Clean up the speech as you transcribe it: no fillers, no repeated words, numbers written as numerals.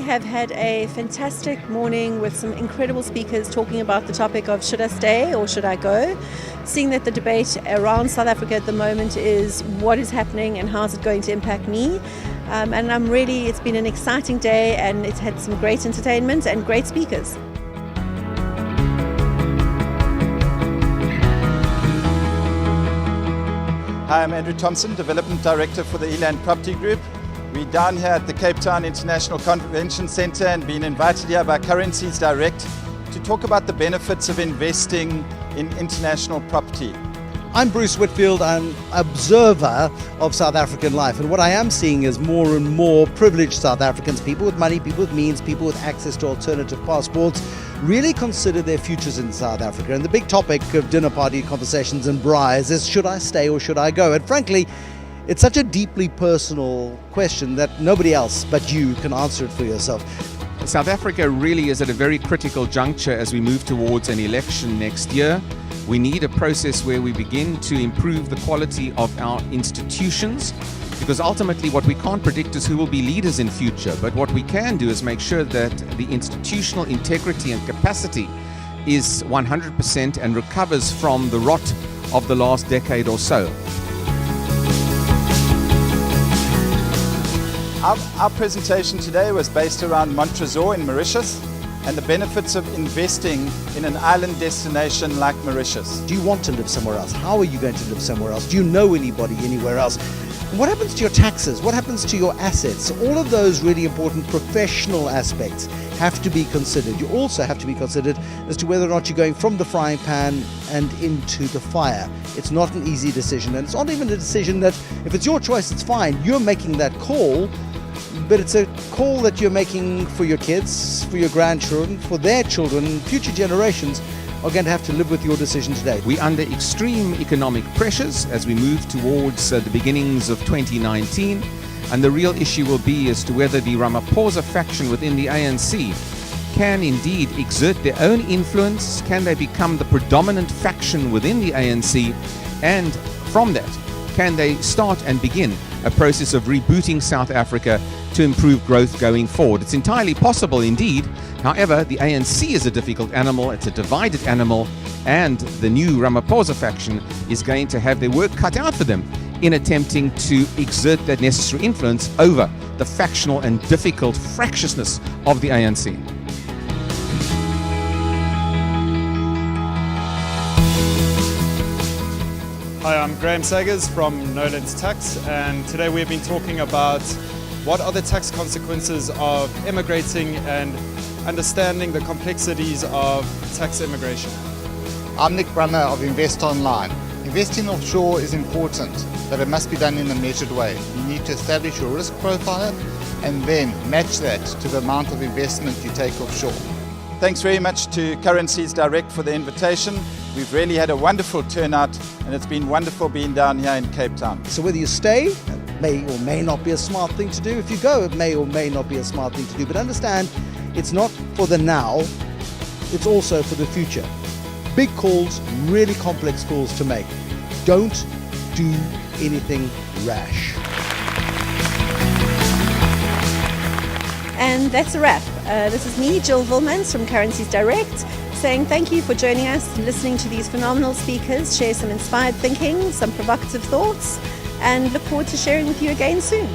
have had a fantastic morning with some incredible speakers talking about the topic of should I stay or should I go? Seeing that the debate around South Africa at the moment is what is happening and how is it going to impact me. And it's been an exciting day, and it's had some great entertainment and great speakers. Hi, I'm Andrew Thompson, Development Director for the Eland Property Group. We're down here at the Cape Town International Convention Centre and been invited here by Currencies Direct to talk about the benefits of investing in international property. I'm Bruce Whitfield. I'm observer of South African life, and what I am seeing is more and more privileged South Africans, people with money, people with means, people with access to alternative passports, really consider their futures in South Africa. And the big topic of dinner party conversations and braais is should I stay or should I go? And frankly, it's such a deeply personal question that nobody else but you can answer it for yourself. South Africa really is at a very critical juncture as we move towards an election next year. We need a process where we begin to improve the quality of our institutions, because ultimately what we can't predict is who will be leaders in future. But what we can do is make sure that the institutional integrity and capacity is 100% and recovers from the rot of the last decade or so. Our presentation today was based around Montresor in Mauritius and the benefits of investing in an island destination like Mauritius. Do you want to live somewhere else? How are you going to live somewhere else? Do you know anybody anywhere else? And what happens to your taxes? What happens to your assets? All of those really important professional aspects have to be considered. You also have to be considered as to whether or not you're going from the frying pan and into the fire. It's not an easy decision, and it's not even a decision that, if it's your choice, it's fine. You're making that call, but it's a call that you're making for your kids, for your grandchildren, for their children. Future generations are going to have to live with your decision today. We're under extreme economic pressures as we move towards the beginnings of 2019, and the real issue will be as to whether the Ramaphosa faction within the ANC can indeed exert their own influence. Can they become the predominant faction within the ANC? And from that, can they start and begin a process of rebooting South Africa to improve growth going forward? It's entirely possible indeed. However, the ANC is a difficult animal, it's a divided animal, and the new Ramaphosa faction is going to have their work cut out for them in attempting to exert that necessary influence over the factional and difficult fractiousness of the ANC. Hi, I'm Graham Sagers from Nolan's Tax, and today we've been talking about what are the tax consequences of immigrating and understanding the complexities of tax immigration. I'm Nick Brunner of Invest Online. Investing offshore is important, but it must be done in a measured way. You need to establish your risk profile and then match that to the amount of investment you take offshore. Thanks very much to Currencies Direct for the invitation. We've really had a wonderful turnout, and it's been wonderful being down here in Cape Town. So whether you stay, it may or may not be a smart thing to do. If you go, it may or may not be a smart thing to do. But understand, it's not for the now, it's also for the future. Big calls, really complex calls to make. Don't do anything rash. And that's a wrap. This is me, Jill Vilmans from Currencies Direct, saying thank you for joining us, listening to these phenomenal speakers, share some inspired thinking, some provocative thoughts, and look forward to sharing with you again soon.